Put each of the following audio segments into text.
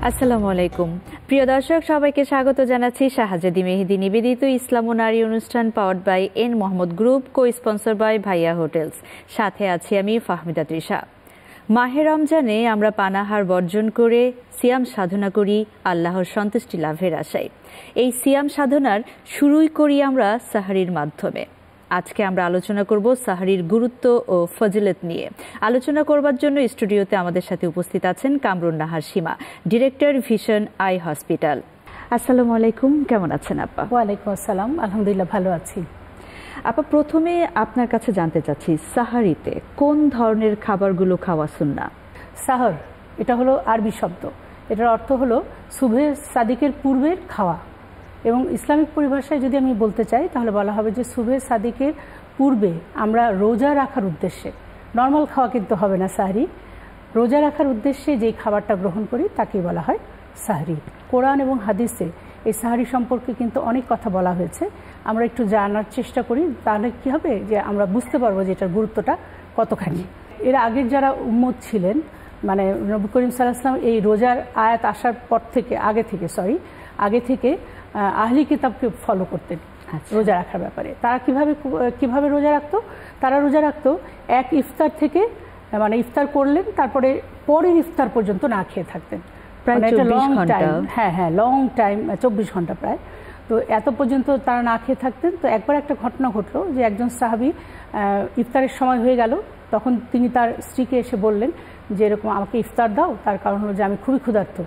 আসসালামু আলাইকুম প্রিয় দর্শক, সবাইকে স্বাগত জানাচ্ছি শাহজাদি মেহেদি নিবেদিত ইসলাম ও নারী অনুষ্ঠান powered by N Mohammad group, co sponsor by Bhaiya hotels. সাথে আছি আমি ফাহমিদা তৃষা। মাহে রমজানে আমরা পানাহার বর্জন করে সিয়াম সাধনা করি আল্লাহর সন্তুষ্টি লাভের আশায়। এই সিয়াম সাধনার শুরুই করি আমরা সাহরির মাধ্যমে। আজকে আমরা আলোচনা করব সাহরির গুরুত্ব ও ফজিলত নিয়ে। আলোচনা করবার জন্য স্টুডিওতে আমাদের সাথে উপস্থিত আছেন কামরুন নাহার সীমা, ডিরেক্টর, ভিশন আই হসপিটাল। আসসালামু আলাইকুম, কেমন আছেন আপা? ওয়ালাইকুম আসসালাম, আলহামদুলিল্লাহ ভালো আছি। আপা, প্রথমে আপনার কাছে জানতে চাচ্ছি, সাহারিতে কোন ধরনের খাবারগুলো খাওয়া সুন্নাহ? সাহর এটা হলো আরবি শব্দ, এটার অর্থ হলো সুবহে সাদিকের পূর্বের খাওয়া। এবং ইসলামিক পরিভাষায় যদি আমি বলতে চাই তাহলে বলা হবে যে সুবহে সাদিকের পূর্বে আমরা রোজা রাখার উদ্দেশ্যে, নর্মাল খাওয়া কিন্তু হবে না সাহরি, রোজা রাখার উদ্দেশ্যে যেই খাবারটা গ্রহণ করি তাকেই বলা হয় সাহরি। কোরআন এবং হাদিসে এই সাহরি সম্পর্কে কিন্তু অনেক কথা বলা হয়েছে। আমরা একটু জানার চেষ্টা করি, তাহলে কি হবে যে আমরা বুঝতে পারবো যে এটার গুরুত্বটা কতখানি। এর আগের যারা উম্মত ছিলেন, মানে নবী করিম সাল্লাল্লাহু আলাইহি ওয়াসাল্লাম এই রোজার আয়াত আসার পর থেকে আগে থেকে আহলি কিতাবকে ফলো করতেন রোজা রাখার ব্যাপারে। তারা কিভাবে রোজা রাখতো? তারা রোজা রাখতো এক ইফতার থেকে, মানে ইফতার করলেন তারপরে পরের ইফতার পর্যন্ত না খেয়ে থাকতেন, প্রায় 24 ঘন্টা। হ্যাঁ, লং টাইম, 24 ঘন্টা প্রায়। তো এত পর্যন্ত তারা না খেয়ে থাকতেন। তো একবার একটা ঘটনা ঘটলো যে একজন সাহাবী ইফতারের সময় হয়ে গেল, তখন তিনি তার স্ত্রীকে এসে বললেন যে এরকম আমাকে ইফতার দাও, তার কারণ হলো যে আমি খুবই ক্ষুধার্ত।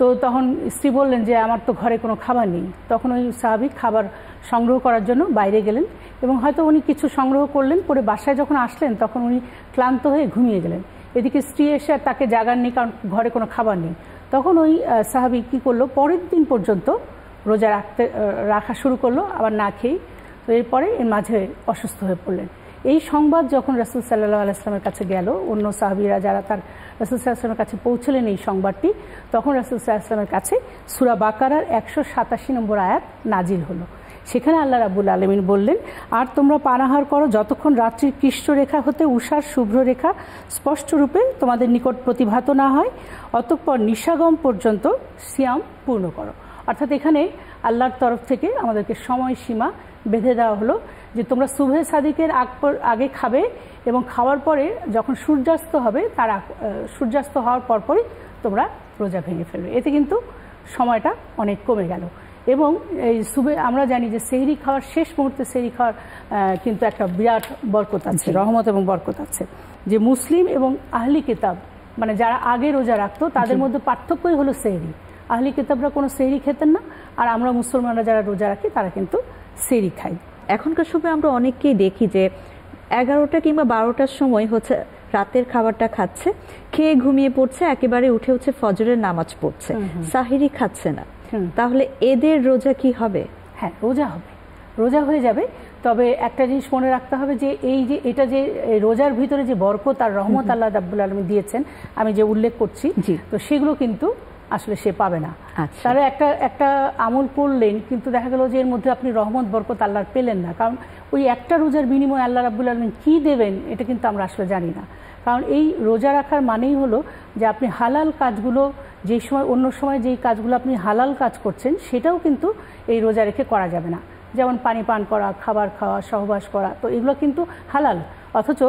তো তখন স্ত্রী বললেন যে আমার তো ঘরে কোনো খাবার নেই। তখন ওই সাহাবী খাবার সংগ্রহ করার জন্য বাইরে গেলেন এবং হয়তো উনি কিছু সংগ্রহ করলেন, পরে বাসায় যখন আসলেন তখন উনি ক্লান্ত হয়ে ঘুমিয়ে গেলেন। এদিকে স্ত্রী এসে আর তাকে জাগাননি, কারণ ঘরে কোনো খাবার নেই। তখন ওই সাহাবী কী করলো, পরের দিন পর্যন্ত রোজা রাখা শুরু করলো, আবার না খেয়েই। তো এরপরে এর মাঝে অসুস্থ হয়ে পড়লেন। এই সংবাদ যখন রাসূল সাল্লাল্লাহু আলাইহি ওয়াসাল্লামের কাছে গেল, অন্য সাহাবীরা যারা তার রাসূল সাল্লাল্লাহু আলাইহি ওয়াসাল্লামের কাছে পৌঁছলেন এই সংবাদটি, তখন রাসূল সাল্লাল্লাহু আলাইহি ওয়াসাল্লামের কাছে সূরা বাকারার 187 নম্বর আয়াত নাজিল হলো। সেখানে আল্লাহ রাব্বুল আলামিন বললেন, আর তোমরা পানাহার করো যতক্ষণ রাত্রির কৃষ্ণরেখা হতে উষার শুভ্র রেখা স্পষ্টরূপে তোমাদের নিকট প্রতিভাত না হয়, অতঃপর নিশাগম পর্যন্ত সিয়াম পূর্ণ করো। অর্থাৎ এখানে আল্লাহর তরফ থেকে আমাদেরকে সময়সীমা বেঁধে দেওয়া হলো যে তোমরা সুবহে সাদিকের আগে খাবে এবং খাওয়ার পরে যখন সূর্যাস্ত হবে সূর্যাস্ত হওয়ার পরপরই তোমরা রোজা ভেঙে ফেলবে। এতে কিন্তু সময়টা অনেক কমে গেল। এবং এই আমরা জানি যে সেহরি খাওয়ার শেষ মুহূর্তে সেহরি খাওয়ার কিন্তু একটা বিরাট বরকত আছে, রহমত এবং বরকত আছে। যে মুসলিম এবং আহলি কিতাব, মানে যারা আগে রোজা রাখতো তাদের মধ্যে পার্থক্যই হলো সেহরি। আহলি কিতাবরা কোনো সেহরি খেতেন না, আর আমরা মুসলমানরা যারা রোজা রাখি তারা কিন্তু সেহরি খাই। এখনকার সময় আমরা অনেককেই দেখি যে 11টা কিংবা 12টার সময় হচ্ছে রাতের খাবারটা খাচ্ছে, খেয়ে ঘুমিয়ে পড়ছে, একেবারে উঠে হচ্ছে ফজরের নামাজ পড়ছে, সাহরি খাচ্ছে না। তাহলে এদের রোজা কি হবে? হ্যাঁ, রোজা হয়ে যাবে। তবে একটা জিনিস মনে রাখতে হবে যে এটা যে রোজার ভিতরে যে বরকত আর রহমত আল্লাহ রাব্বুল আলামিন দিয়েছেন, আমি যে উল্লেখ করছি, তো সেগুলো কিন্তু আসলে সে পাবে না। তারা একটা আমল করলেন, কিন্তু দেখা গেল যে এর মধ্যে আপনি রহমত বরকত আল্লাহর পেলেন না। কারণ ওই একটা রোজার বিনিময়ে আল্লাহ রাব্বুল আলামিন কী দেবেন এটা কিন্তু আমরা আসলে জানি না। কারণ এই রোজা রাখার মানেই হলো যে আপনি হালাল কাজগুলো, যেই সময় অন্য সময় যেই কাজগুলো আপনি হালাল কাজ করছেন সেটাও কিন্তু এই রোজা রেখে করা যাবে না। যেমন পানি পান করা, খাবার খাওয়া, সহবাস করা, তো এগুলো কিন্তু হালাল, অথচ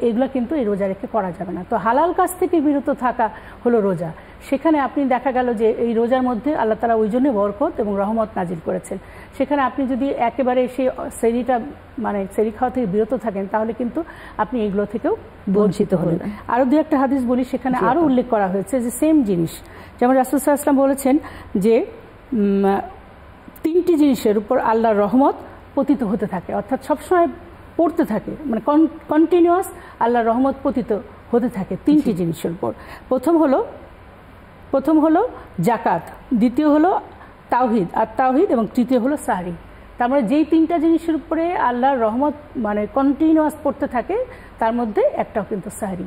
এগুলো কিন্তু এই রোজা রেখে করা যাবে না। তো হালাল কাজ থেকে বিরত থাকা হলো রোজা। সেখানে আপনি দেখা গেল যে এই রোজার মধ্যে আল্লাহ তাআলা ওই জন্য বরকত এবং রহমত নাজিল করেছেন। সেখানে আপনি যদি একেবারে সেই সেহরি খাওয়া থেকে বিরত থাকেন তাহলে কিন্তু আপনি এগুলো থেকেও বঞ্চিত হলেন। আরও দু একটা হাদিস বলি, সেখানে আরও উল্লেখ করা হয়েছে যে সেম জিনিস, যেমন রাসূল সাল্লাল্লাহু আলাইহি ওয়াসাল্লাম বলেছেন যে 3টি জিনিসের উপর আল্লাহর রহমত পতিত হতে থাকে, অর্থাৎ সবসময় পড়তে থাকে, মানে কন্টিনিউয়াস আল্লাহর রহমত পতিত হতে থাকে 3টি জিনিসের উপর। প্রথম হলো জাকাত, দ্বিতীয় হলো তাওহীদ এবং তৃতীয় হলো সাহরি। তার মানে যেই 3টা জিনিসের উপরে আল্লাহর রহমত মানে কন্টিনিউয়াস পড়তে থাকে তার মধ্যে একটাও কিন্তু সাহরি,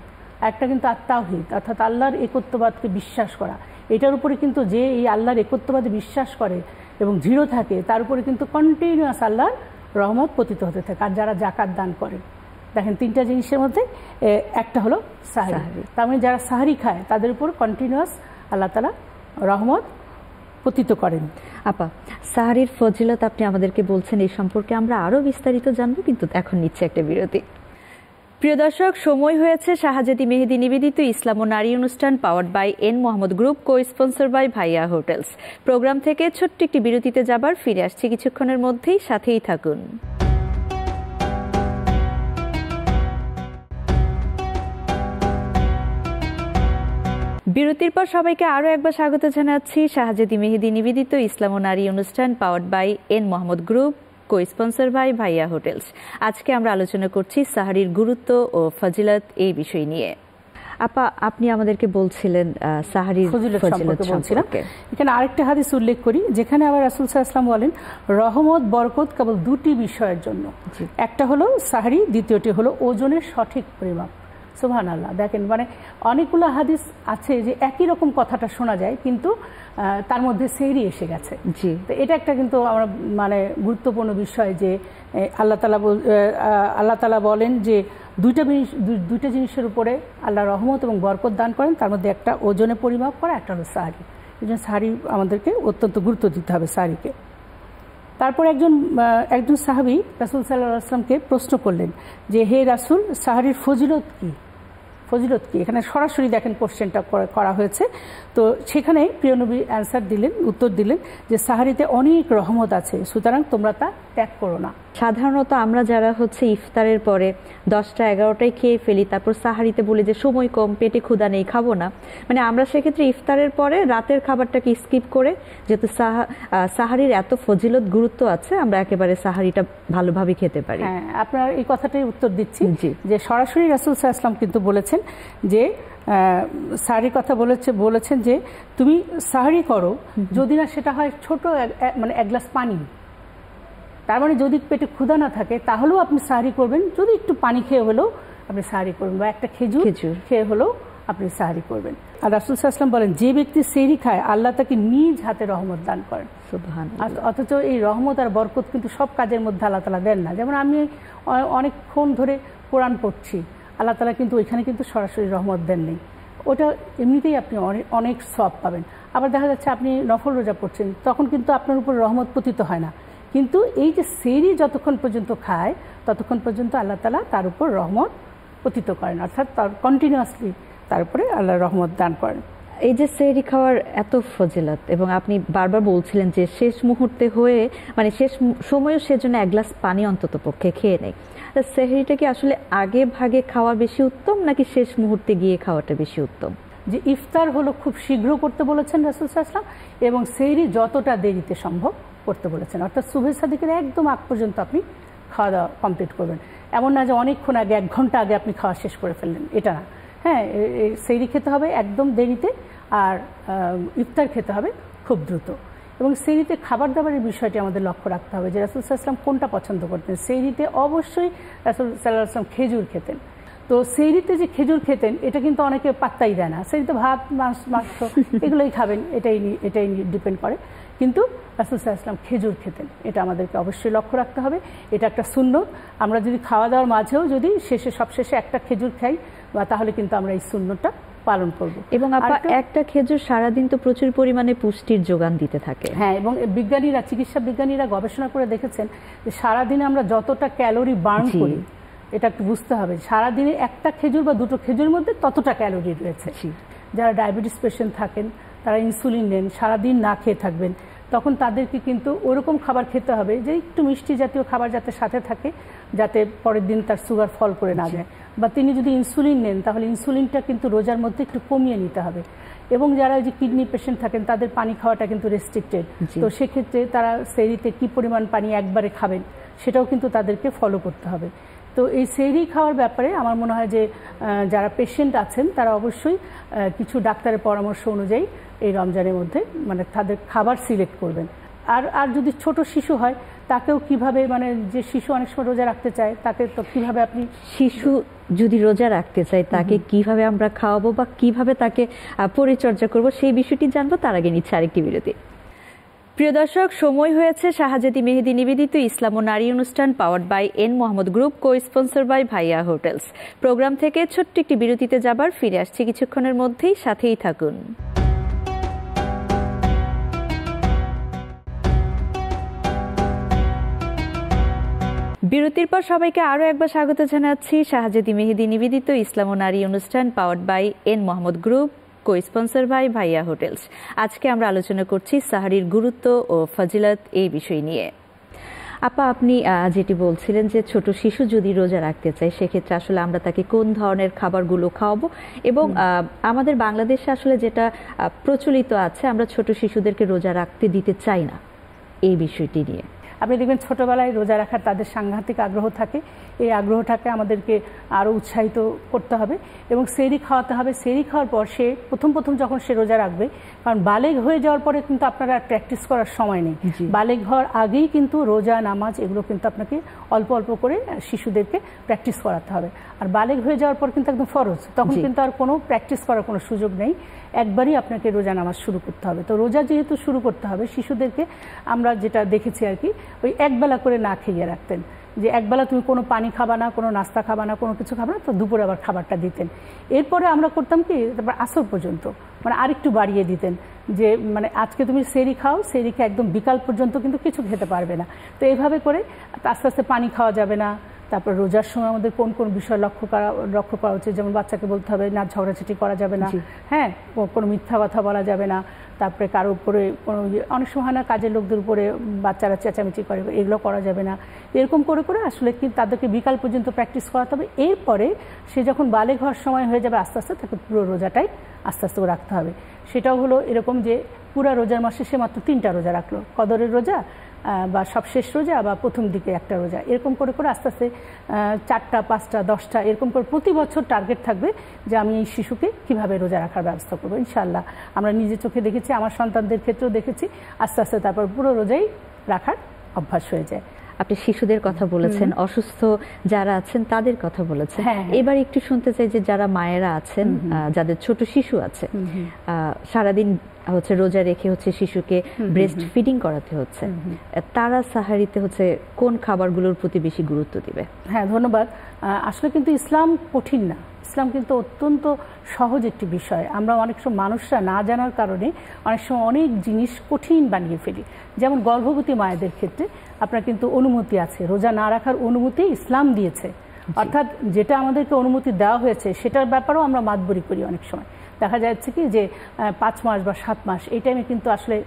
একটা কিন্তু তাওহীদ, অর্থাৎ আল্লাহর একত্ববাদকে বিশ্বাস করা। এটার উপরে কিন্তু যে এই আল্লাহর একত্ববাদে বিশ্বাস করে এবং দৃঢ় থাকে তার উপরে কিন্তু কন্টিনিউয়াস আল্লাহর রহমত পতিত হতে থাকে। আর যারা জাকাত দান করে, দেখেন 3টা জিনিসের মধ্যে একটা হলো সাহরি। তার মানে যারা সাহরি খায় তাদের উপর কন্টিনিউয়াস আল্লাহ তাআলা রহমত পতিত করেন। আপা, সাহারির ফজিলত আপনি আমাদেরকে বলছেন, এই সম্পর্কে আমরা আরো বিস্তারিত জানবো, কিন্তু এখন নিচ্ছে একটা বিরতি। প্রিয় দর্শক, সময় হয়েছে শাহজাদি মেহেদি নিবেদিত ইসলাম ও নারী অনুষ্ঠান powered by N Mohammad group, co sponsor by Bhaiya hotels programme থেকে ছোট্ট একটি বিরতিতে যাবার। ফিরে আসছি কিছুক্ষণের মধ্যেই, সাথেই থাকুন। বিরতির পর সবাইকে আরও একবার স্বাগত জানাচ্ছি শাহজাদি মেহেদি নিবেদিত ইসলাম ও নারী অনুষ্ঠান powered by N Mohammad group, co sponsor by Bhaiya hotels. আজকে আমরা আলোচনা করছি সাহারির গুরুত্ব ও ফজিলত এই বিষয় নিয়ে। আপা, আপনি আমাদেরকে বলছিলেন সাহারির ফজিলত সম্পর্কে। এখানে আরেকটা হাদিস উল্লেখ করি, যেখানে আবার রাসূল সাল্লাল্লাহু আলাইহি ওয়াসাল্লাম বলেন রহমত বরকত কেবল দুটি বিষয়ের জন্য, একটা হলো সাহারি, দ্বিতীয়টি হলো ওজনের সঠিক পরিমাপ। সুবহানাল্লাহ। দেখেন, মানে অনেকগুলো হাদিস আছে যে একই রকম কথাটা শোনা যায়, কিন্তু তার মধ্যে সেহরি এসে গেছে। তো এটা একটা কিন্তু আমরা মানে গুরুত্বপূর্ণ বিষয় যে আল্লাহ তাআলা বলেন যে দুইটা জিনিসের উপরে আল্লাহ রহমত এবং বরকত দান করেন, তার মধ্যে একটা ওজনে পরিমাপ করা, একটা হলো সাহারি। এই জন্য সাহারি আমাদেরকে অত্যন্ত গুরুত্ব দিতে হবে সাহারিকে। তারপর একজন সাহাবী রাসূল সাল্লাল্লাহু আলাইহি ওয়াসাল্লামকে প্রশ্ন করলেন যে হে রাসূল, সাহারির ফজিলত কি? এখানে সরাসরি দেখেন কোশ্চেনটা করা হয়েছে। তো সেখানে প্রিয় নবী উত্তর দিলেন যে সাহারিতে অনেক রহমত আছে, সুতরাং তোমরা তা ত্যাগ করো না। সাধারণত আমরা যারা ইফতারের পরে 10টা 11টায় খেয়ে ফেলি, তারপর সাহারিতে বলি যে সময় কম, পেটে ক্ষুধা নেই, খাবো না, মানে আমরা সেক্ষেত্রে ইফতারের পরে রাতের খাবারটাকে স্কিপ করে, যেহেতু সাহারির এত ফজিলত গুরুত্ব আছে, আমরা একেবারে সাহারিটা ভালোভাবে খেতে পারি। হ্যাঁ, আপনার এই কথাটাই উত্তর দিচ্ছি যে সরাসরি রাসূল সাল্লাল্লাহু আলাইহি ওয়াসাল্লাম কিন্তু বলেছেন যে সাহারির কথা বলেছেন যে তুমি সাহারি করো, যদি না সেটা হয় ছোট মানে এক গ্লাস পানি। তার মানে যদি পেটে ক্ষুধা না থাকে তাহলেও আপনি সাহারি করবেন, যদি একটু পানি খেয়ে হলেও আপনি সাহারি করবেন, বা একটা খেজুর খেয়ে হলেও আপনি সাহারি করবেন। আর রাসূল সাল্লাল্লাহু আলাইহি ওয়াসাল্লাম বলেন যে ব্যক্তি সেহরি খায় আল্লাহ তাকে নিজ হাতে রহমত দান করেন। অথচ এই রহমত আর বরকত কিন্তু সব কাজের মধ্যে আল্লাহ তাআলা দেন না। যেমন আমি অনেকক্ষণ ধরে কোরআন পড়ছি, আল্লাহ তাআলা কিন্তু ওইখানে কিন্তু সরাসরি রহমত দেন নেই, ওটা এমনিতেই আপনি অনেক সওয়াব পাবেন। আবার দেখা যাচ্ছে আপনি নফল রোজা পড়ছেন, তখন কিন্তু আপনার উপর রহমত পতিত হয় না, কিন্তু এই যে সেহরি যতক্ষণ পর্যন্ত খায় ততক্ষণ পর্যন্ত আল্লাহ তাআলা তার উপর রহমত পতিত করেন, অর্থাৎ তার কন্টিনিউয়াসলি তার উপরে আল্লাহ রহমত দান করেন। এই যে সেহরি খাওয়ার এত ফজিলত, এবং আপনি বারবার বলছিলেন যে শেষ মুহূর্তে হয়ে, মানে শেষ সময়েও সেজন্য এক গ্লাস পানি অন্তত পক্ষে খেয়ে নেই। সেহরিটা কি আসলে আগে ভাগে খাওয়া বেশি উত্তম, নাকি শেষ মুহূর্তে গিয়ে খাওয়াটা বেশি উত্তম? যে ইফতার হলো খুব শীঘ্র করতে বলেছেন রাসূল সাল্লাল্লাহু আলাইহি ওয়াসাল্লাম, এবং সেহরি যতটা দেরিতে সম্ভব করতে বলেছেন, অর্থাৎ সুবহে সাদিকের একদম আগ পর্যন্ত আপনি খাওয়া দাওয়া কমপ্লিট করবেন। এমন না যে অনেকক্ষণ আগে, 1 ঘন্টা আগে আপনি খাওয়া শেষ করে ফেললেন, এটা না। হ্যাঁ, সেহরি খেতে হবে একদম দেরিতে, আর ইফতার খেতে হবে খুব দ্রুত। এবং সেহরিতে খাবার দাবারের বিষয়টি আমাদের লক্ষ্য রাখতে হবে যে রাসূল সাল্লাল্লাহু আলাইহি ওয়াসাল্লাম কোনটা পছন্দ করতেন। সেহরিতে অবশ্যই রাসূল সাল্লাল্লাহু আলাইহি ওয়াসাল্লাম খেজুর খেতেন। তো সেহরিতে যে খেজুর খেতেন এটা কিন্তু অনেকে পাত্তাই দেয় না, সেহরিতে ভাত মাংস এগুলোই খাবেন, এটাই ডিপেন্ড করে, কিন্তু রাসূল সাল্লাল্লাহু আলাইহি ওয়াসাল্লাম খেজুর খেতেন। এটা আমাদেরকে অবশ্যই লক্ষ্য রাখতে হবে, এটা একটা সুন্নত। আমরা যদি খাওয়া দাওয়ার মাঝেও যদি সবশেষে একটা খেজুর খাই, বা তাহলে কিন্তু আমরা এই সুন্নতটা পালন করব। এবং একটা খেজুর সারাদিন তো প্রচুর পরিমাণে পুষ্টির যোগান দিতে থাকে। হ্যাঁ, এবং চিকিৎসা বিজ্ঞানীরা গবেষণা করে দেখেছেন যে সারাদিনে আমরা যতটা ক্যালোরি বার্ন করি, এটা একটু বুঝতে হবে, সারাদিনে একটা খেজুর বা দুটো খেজুরের মধ্যে ততটা ক্যালোরি রয়েছে। যারা ডায়াবেটিস পেশেন্ট থাকেন, তারা ইনসুলিন নেন, সারাদিন না খেয়ে থাকবেন, তখন তাদেরকে কিন্তু ওরকম খাবার খেতে হবে যে একটু মিষ্টি জাতীয় খাবার যাতে সাথে থাকে, যাতে পরের দিন তার সুগার ফল করে না যায়। বা তিনি যদি ইনসুলিন নেন, তাহলে ইনসুলিনটা কিন্তু রোজার মধ্যে একটু কমিয়ে নিতে হবে। এবং যারা যে কিডনি পেশেন্ট থাকেন, তাদের পানি খাওয়াটা কিন্তু রেস্ট্রিক্টেড, তো সেক্ষেত্রে তারা সেহরিতে কি পরিমাণ পানি একবারে খাবেন সেটাও কিন্তু তাদেরকে ফলো করতে হবে। তো এই সেহরি খাওয়ার ব্যাপারে আমার মনে হয় যে যারা পেশেন্ট আছেন তারা অবশ্যই কিছু ডাক্তারের পরামর্শ অনুযায়ী এই রমজানের মধ্যে মানে তাদের খাবার সিলেক্ট করবেন। আর যদি ছোট শিশু হয় তাকেও কিভাবে, মানে যে শিশু অনেক সময় রোজা রাখতে চায় তাকে তো কিভাবে আপনি, শিশু যদি রোজা রাখতে চায় তাকে কিভাবে আমরা খাওয়াবো বা কিভাবে তাকে পরিচর্যা করব সেই বিষয়টি জানবো, তার আগে নিচ্ছে আরেকটি বিরতি। প্রিয় দর্শক, সময় হয়েছে শাহজাদি মেহেদি নিবেদিত ইসলাম ও নারী অনুষ্ঠান powered by N Mohammad group, co sponsor by Bhaiya hotels programme থেকে ছোট্ট একটি বিরতিতে যাবার। ফিরে আসছি কিছুক্ষণের মধ্যেই, সাথেই থাকুন। বিরতির পর সবাইকে আরও একবার স্বাগত জানাচ্ছি শাহজাদি মেহেদি নিবেদিত ইসলাম ও নারী অনুষ্ঠান powered by N Mohammad group, co sponsor by Bhaiya hotels. আজকে আমরা আলোচনা করছি সাহারির গুরুত্ব ও ফজিলত এই বিষয় নিয়ে। আপা, আপনি যেটি বলছিলেন যে ছোট শিশু যদি রোজা রাখতে চায় সেক্ষেত্রে আসলে আমরা তাকে কোন ধরনের খাবারগুলো খাওয়াবো, এবং আমাদের বাংলাদেশে আসলে যেটা প্রচলিত আছে আমরা ছোট শিশুদেরকে রোজা রাখতে দিতে চাই না, এই বিষয়টি নিয়ে আপনি দেখবেন ছোটোবেলায় রোজা রাখার তাদের সাংঘাতিক আগ্রহ থাকে। এই আগ্রহটাকে আমাদেরকে আরও উৎসাহিত করতে হবে এবং সেহরি খাওয়াতে হবে। সেহরি খাওয়ার পর সে প্রথম যখন সে রোজা রাখবে, কারণ বালেগ হয়ে যাওয়ার পরে কিন্তু আপনার আর প্র্যাকটিস করার সময় নেই। বালেগ হওয়ার আগেই কিন্তু রোজা, নামাজ এগুলো কিন্তু আপনাকে অল্প অল্প করে শিশুদেরকে প্র্যাকটিস করাতে হবে। আর বালেগ হয়ে যাওয়ার পর কিন্তু একদম ফরজ, তখন কিন্তু আর কোনো প্র্যাকটিস করার কোনো সুযোগ নেই, একবারই আপনাকে রোজা নামাজ শুরু করতে হবে। তো রোজা যেহেতু শুরু করতে হবে, শিশুদেরকে আমরা যেটা দেখেছি আর কি, ওই একবেলা করে না খেয়ে রাখতেন, যে একবেলা তুমি কোনো পানি খাবা না, কোনো নাস্তা খাবা না, কোনো কিছু খাবা না, তো দুপুরে আবার খাবারটা দিতেন। এরপরে আমরা করতাম কি, তারপর আসর পর্যন্ত মানে আরেকটু বাড়িয়ে দিতেন, যে মানে আজকে তুমি সেহরি খাও, সেহরিকে একদম বিকাল পর্যন্ত কিন্তু কিছু খেতে পারবে না। তো এইভাবে করে আস্তে আস্তে পানি খাওয়া যাবে না। তারপর রোজার সময় আমাদের কোন কোন বিষয় লক্ষ্য করা উচিত, যেমন বাচ্চাকে বলতে হবে না ঝগড়াঝাটি করা যাবে না, হ্যাঁ, কোনো মিথ্যা কথা বলা যাবে না। তারপরে কারোর উপরে কোনো অনেক সময় হয় না, কাজের লোকদের উপরে বাচ্চারা চেঁচামেচি করে, এগুলো করা যাবে না। এরকম করে করে আসলে কি তাদেরকে বিকাল পর্যন্ত প্র্যাকটিস করাতে হবে। এরপরে সে যখন বালেগ হওয়ার সময় হয়ে যাবে, আস্তে আস্তে তাকে পুরো রোজাটাই আস্তে আস্তে রাখতে হবে। সেটাও হলো এরকম যে পুরা রোজার মাসে সে মাত্র 3টা রোজা রাখলো, কদরের রোজা বা সবশেষ রোজা বা প্রথম দিকে একটা রোজা, এরকম করে করে আস্তে আস্তে 4টা 5টা 10টা এরকম করে প্রতি বছর টার্গেট থাকবে যে আমি এই শিশুকে কিভাবে রোজা রাখার ব্যবস্থা করবো। ইনশাআল্লাহ আমরা নিজে চোখে দেখেছি, আমার সন্তানদের ক্ষেত্রেও দেখেছি, আস্তে আস্তে তারপর পুরো রোজাই রাখার অভ্যাস হয়ে যায়। আপনি শিশুদের কথা বলেছেন, অসুস্থ যারা আছেন তাদের কথা বলেছেন। এবার একটু শুনতে চাই যে যারা মায়েরা আছেন, যাদের ছোট শিশু আছে, সারাদিন হচ্ছে রোজা রেখে হচ্ছে শিশুকে ব্রেস্ট ফিডিং করাতে হচ্ছে, তারা সাহারিতে হচ্ছে কোন খাবারগুলোর প্রতি বেশি গুরুত্ব দিবে? হ্যাঁ, ধন্যবাদ। আসলে কিন্তু ইসলাম কঠিন না, ইসলাম কিন্তু অত্যন্ত সহজ একটি বিষয়। আমরা অনেক সময় মানুষরা না জানার কারণে অনেক সময় অনেক জিনিস কঠিন বানিয়ে ফেলি। যেমন গর্ভবতী মায়েদের ক্ষেত্রে আপনার কিন্তু অনুমতি আছে, রোজা না রাখার অনুমতি ইসলাম দিয়েছে। অর্থাৎ যেটা আমাদেরকে অনুমতি দেওয়া হয়েছে সেটার ব্যাপারেও আমরা মাতবরি করি। অনেক সময় দেখা যাচ্ছে কি যে 5 মাস বা 7 মাস এই টাইমে কিন্তু আসলে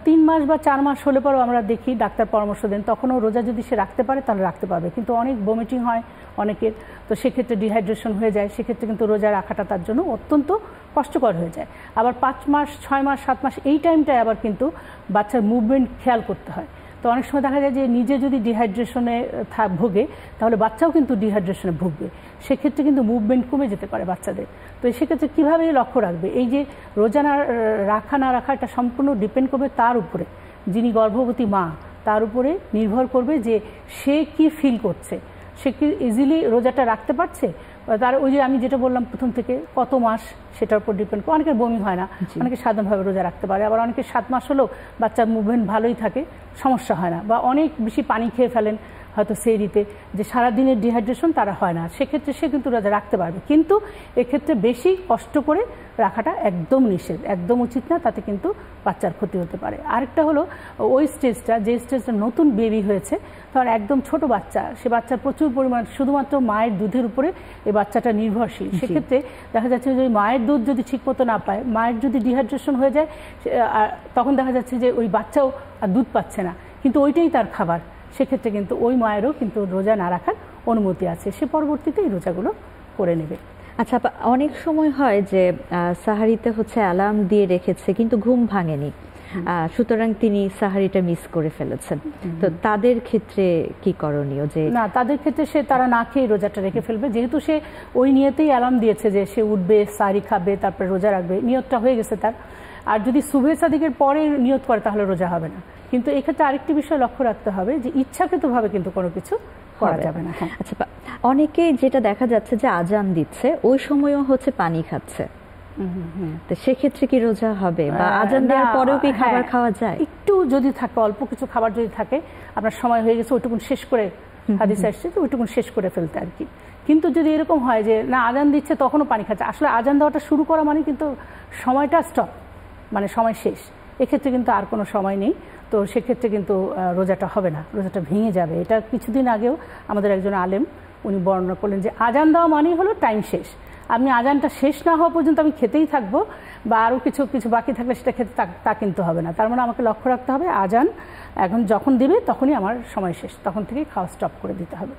3 মাস বা 4 মাস হলে পরেও আমরা দেখি ডাক্তার পরামর্শ দেন, তখনও রোজা যদি সে রাখতে পারে তাহলে রাখতে পারবে, কিন্তু অনেক ভমিটিং হয় অনেকের, তো সেক্ষেত্রে ডিহাইড্রেশন হয়ে যায়, সেক্ষেত্রে কিন্তু রোজা রাখাটা তার জন্য অত্যন্ত কষ্টকর হয়ে যায়। আবার 5 মাস 6 মাস 7 মাস এই টাইমটায় আবার কিন্তু বাচ্চার মুভমেন্ট খেয়াল করতে হয়। তো অনেক সময় দেখা যায় যে নিজে যদি ডিহাইড্রেশনে ভোগে তাহলে বাচ্চাও কিন্তু ডিহাইড্রেশনে ভুগবে, সেক্ষেত্রে কিন্তু মুভমেন্ট কমে যেতে পারে বাচ্চাদের। তো সেক্ষেত্রে কীভাবে লক্ষ্য রাখবে? এই যে রোজা রাখা না রাখা এটা সম্পূর্ণ ডিপেন্ড করবে তার উপরে, যিনি গর্ভবতী মা তার উপরে নির্ভর করবে যে সে কি ফিল করছে, সে কি ইজিলি রোজাটা রাখতে পারছে। তার ওই যে আমি যেটা বললাম প্রথম থেকে কত মাস সেটার উপর ডিপেন্ড করে। অনেকের বমি হয় না, অনেকে সাধারণভাবে রোজা রাখতে পারে, আবার অনেকে 7 মাস হলেও বাচ্চার মুভমেন্ট ভালোই থাকে, সমস্যা হয় না, বা অনেক বেশি পানি খেয়ে ফেলেন হয়তো সেহরিতে, যে সারাদিনের ডিহাইড্রেশন তারা হয় না, সেক্ষেত্রে সে কিন্তু রোজা রাখতে পারবে। কিন্তু এক্ষেত্রে বেশি কষ্ট করে রাখাটা একদম নিষেধ, একদম উচিত না, তাতে কিন্তু বাচ্চার ক্ষতি হতে পারে। আরেকটা হলো ওই স্টেজটা, যে স্টেজটা নতুন বেবি হয়েছে, তখন একদম ছোট বাচ্চা, সে বাচ্চার প্রচুর পরিমাণ শুধুমাত্র মায়ের দুধের উপরে এই বাচ্চাটা নির্ভরশীল। সেক্ষেত্রে দেখা যাচ্ছে যে মায়ের দুধ যদি ঠিকমতো না পায়, মায়ের যদি ডিহাইড্রেশন হয়ে যায়, তখন দেখা যাচ্ছে যে ওই বাচ্চাও আর দুধ পাচ্ছে না, কিন্তু ওইটাই তার খাবার, সেক্ষেত্রে কিন্তু ওই মায়েরও কিন্তু রোজা না রাখার অনুমতি আছে, সে পরবর্তীতে এই রোজাগুলো করে নেবে। আচ্ছা, অনেক সময় হয় যে সাহারিতে হচ্ছে অ্যালার্ম দিয়ে রেখেছে কিন্তু ঘুম ভাঙেনি, সুতরাং তিনি সাহারিটা মিস করে ফেলেছেন, তো তাদের ক্ষেত্রে কি করণীয়? যে না, তাদের ক্ষেত্রে তারা না খেয়ে রোজাটা রেখে ফেলবে, যেহেতু সে ওই নিয়তেই অ্যালার্ম দিয়েছে যে সে উঠবে, সাহারি খাবে, তারপরে রোজা রাখবে, নিয়তটা হয়ে গেছে তার। আর যদি সুবহে সাদিকের পরে নিয়ত করে তাহলে রোজা হবে না। কিন্তু এক্ষেত্রে আরেকটি বিষয় লক্ষ্য রাখতে হবে যে ইচ্ছাকৃতভাবে কিন্তু কোনো কিছু করা যাবে না। আচ্ছা, অনেকে যেটা দেখা যাচ্ছে যে আজান দিচ্ছে ওই সময়ও হচ্ছে পানি খাচ্ছে, তো সেক্ষেত্রে কি রোজা হবে, বা আজান দেওয়ার পরেও কি খাবার খাওয়া যায়? একটু যদি থাকে, অল্প কিছু খাবার যদি থাকে, আপনার সময় হয়ে গেছে ওইটুকুন শেষ করে, হাদিসে আসছে তো ওইটুকুন শেষ করে ফেলতে আর কি। কিন্তু যদি এরকম হয় যে না আজান দিচ্ছে তখনও পানি খাচ্ছে, আসলে আজান দেওয়াটা শুরু করা মানে কিন্তু সময়টা স্টপ, মানে সময় শেষ, এক্ষেত্রে কিন্তু আর কোনো সময় নেই, তো সেক্ষেত্রে কিন্তু রোজাটা হবে না, রোজাটা ভেঙে যাবে। এটা কিছুদিন আগেও আমাদের একজন আলেম উনি বর্ণনা করলেন যে আজান দেওয়া মানেই হলো টাইম শেষ, আমি আজানটা শেষ না হওয়া পর্যন্ত আমি খেতেই থাকবো বা আরও কিছু কিছু বাকি থাকলে সেটা খেতে তা কিন্তু হবে না। তার মানে আমাকে লক্ষ্য রাখতে হবে আজান এখন যখন দিবে তখনই আমার সময় শেষ, তখন থেকেই খাওয়া স্টপ করে দিতে হবে।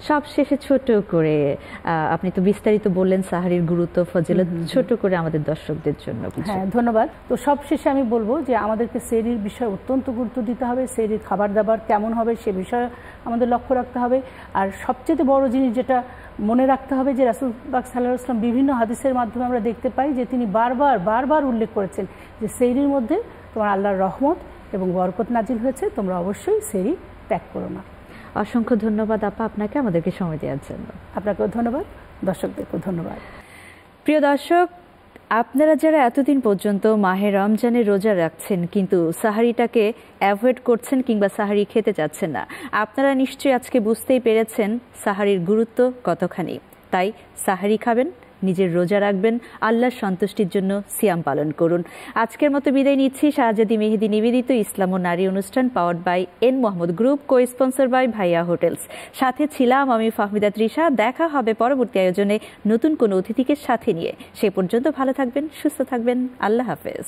সব শেষে ছোট করে আপনি তো বিস্তারিত বললেন সাহারির গুরুত্ব ফজিলত, ছোট করে আমাদের দর্শকদের জন্য। হ্যাঁ, ধন্যবাদ। তো সব শেষে আমি বলবো যে আমাদেরকে সেহরির বিষয়ে অত্যন্ত গুরুত্ব দিতে হবে, সেহরির খাবার দাবার কেমন হবে সে বিষয়ে আমাদের লক্ষ্য রাখতে হবে। আর সবচেয়ে বড় জিনিস যেটা মনে রাখতে হবে যে রাসূল পাক সাল্লাল্লাহু আলাইহি ওয়াসাল্লাম বিভিন্ন হাদিসের মাধ্যমে আমরা দেখতে পাই যে তিনি বারবার উল্লেখ করেছেন যে সেহরির মধ্যে তোমার আল্লাহর রহমত এবং বরকত নাজিল হয়েছে, তোমরা অবশ্যই সেহরি ত্যাগ করো না। অসংখ্য ধন্যবাদ আপা আপনাকে আমাদেরকে সময় দেওয়ার জন্য। আপনাকেও ধন্যবাদ, দর্শকদেরকেও ধন্যবাদ। প্রিয় দর্শক, আপনারা যারা এতদিন পর্যন্ত মাহে রমজানের রোজা রাখছেন কিন্তু সাহারিটাকে অ্যাভয়েড করছেন কিংবা সাহারি খেতে চাচ্ছেন না, আপনারা নিশ্চয়ই আজকে বুঝতেই পেরেছেন সাহারির গুরুত্ব কতখানি। তাই সাহারি খাবেন, নিজের রোজা রাখবেন, আল্লাহর সন্তুষ্টির জন্য সিয়াম পালন করুন। আজকের মতো বিদায় নিচ্ছি। শাহজাদি মেহেদি নিবেদিত ইসলাম ও নারী অনুষ্ঠান powered by N Mohammad group, co sponsor by Bhaiya hotels. সাথে ছিলাম আমি ফাহমিদা তৃষা। দেখা হবে পরবর্তী আয়োজনে নতুন কোনো অতিথিকে সাথে নিয়ে। সে পর্যন্ত ভালো থাকবেন, সুস্থ থাকবেন। আল্লাহ হাফেজ।